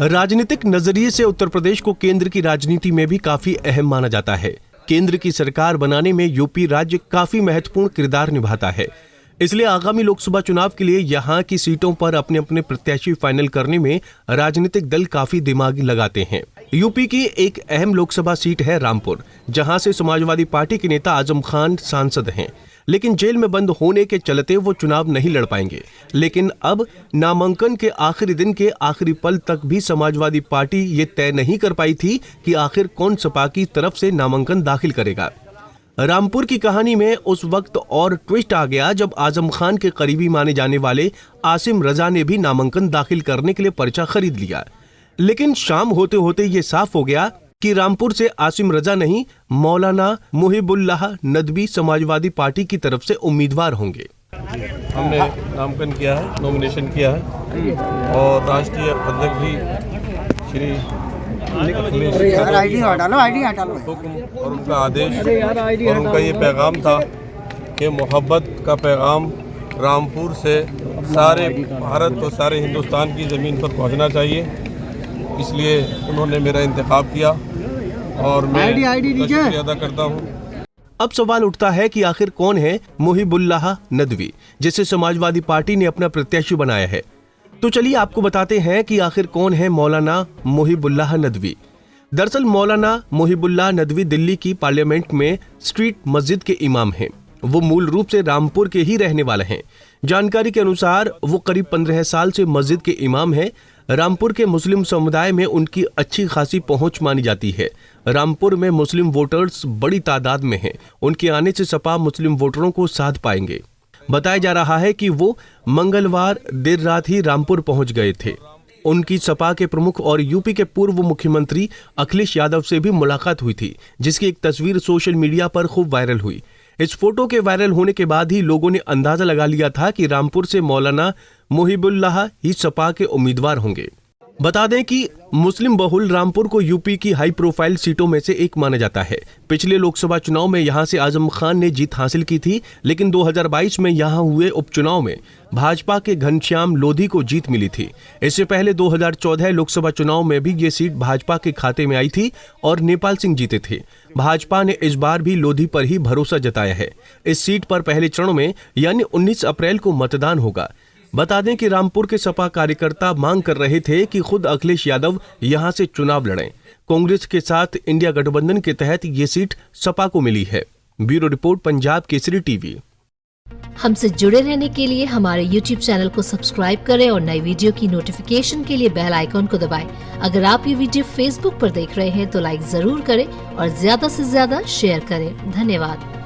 राजनीतिक नजरिए से उत्तर प्रदेश को केंद्र की राजनीति में भी काफी अहम माना जाता है। केंद्र की सरकार बनाने में यूपी राज्य काफी महत्वपूर्ण किरदार निभाता है। इसलिए आगामी लोकसभा चुनाव के लिए यहां की सीटों पर अपने अपने प्रत्याशी फाइनल करने में राजनीतिक दल काफी दिमाग लगाते हैं। यूपी की एक अहम लोकसभा सीट है रामपुर, जहां से समाजवादी पार्टी के नेता आजम खान सांसद हैं, लेकिन जेल में बंद होने के चलते वो चुनाव नहीं लड़ पाएंगे। लेकिन अब नामांकन के आखिरी दिन के आखिरी पल तक भी समाजवादी पार्टी ये तय नहीं कर पाई थी कि आखिर कौन सपा की तरफ से नामांकन दाखिल करेगा। रामपुर की कहानी में उस वक्त और ट्विस्ट आ गया जब आजम खान के करीबी माने जाने वाले आसिम रजा ने भी नामांकन दाखिल करने के लिए पर्चा खरीद लिया। लेकिन शाम होते होते ये साफ हो गया कि रामपुर से आसिम रजा नहीं, मौलाना मुहिबुल्लाह नदवी समाजवादी पार्टी की तरफ से उम्मीदवार होंगे। हमने नामांकन किया है, नॉमिनेशन किया है और राष्ट्रीय अध्यक्ष भी श्री हुक्म और उनका आदेश और उनका ये पैगाम था कि मोहब्बत का पैगाम रामपुर से सारे भारत और सारे हिंदुस्तान की ज़मीन पर पहुंचना चाहिए। इसलिए उन्होंने मेरा इंतखाब किया और मैं शुक्रिया अदा करता हूँ। अब सवाल उठता है कि आखिर कौन है मुहिबुल्लाह नदवी, जिसे समाजवादी पार्टी ने अपना प्रत्याशी बनाया है। तो चलिए आपको बताते हैं कि आखिर कौन है मौलाना मुहिबुल्लाह नदवी। दरअसल मौलाना मुहिबुल्लाह नदवी दिल्ली की पार्लियामेंट में स्ट्रीट मस्जिद के इमाम हैं। वो मूल रूप से रामपुर के ही रहने वाले हैं। जानकारी के अनुसार वो करीब 15 साल से मस्जिद के इमाम हैं। रामपुर के मुस्लिम समुदाय में उनकी अच्छी खासी पहुंच मानी जाती है। रामपुर में मुस्लिम वोटर्स बड़ी तादाद में हैं। उनके आने से सपा मुस्लिम वोटरों को साध पाएंगे। बताया जा रहा है कि वो मंगलवार देर रात ही रामपुर पहुंच गए थे। उनकी सपा के प्रमुख और यूपी के पूर्व मुख्यमंत्री अखिलेश यादव से भी मुलाकात हुई थी, जिसकी एक तस्वीर सोशल मीडिया पर खूब वायरल हुई। इस फोटो के वायरल होने के बाद ही लोगों ने अंदाजा लगा लिया था कि रामपुर से मौलाना मुहिबुल्लाह ही सपा के उम्मीदवार होंगे। बता दें कि मुस्लिम बहुल रामपुर को यूपी की हाई प्रोफाइल सीटों में से एक माना जाता है। पिछले लोकसभा चुनाव में यहां से आजम खान ने जीत हासिल की थी, लेकिन 2022 में यहां हुए उपचुनाव में भाजपा के घनश्याम लोधी को जीत मिली थी। इससे पहले 2014 लोकसभा चुनाव में भी ये सीट भाजपा के खाते में आई थी और नेपाल सिंह जीते थे। भाजपा ने इस बार भी लोधी पर ही भरोसा जताया है। इस सीट पर पहले चरण में यानी 19 अप्रैल को मतदान होगा। बता दें कि रामपुर के सपा कार्यकर्ता मांग कर रहे थे कि खुद अखिलेश यादव यहां से चुनाव लड़ें। कांग्रेस के साथ इंडिया गठबंधन के तहत ये सीट सपा को मिली है। Bureau report, Punjab Kesari TV. हमसे जुड़े रहने के लिए हमारे YouTube चैनल को सब्सक्राइब करें और नई वीडियो की नोटिफिकेशन के लिए बेल आइकॉन को दबाएं। अगर आप ये वीडियो Facebook पर देख रहे हैं तो लाइक जरूर करें और ज्यादा से ज्यादा शेयर करें। धन्यवाद।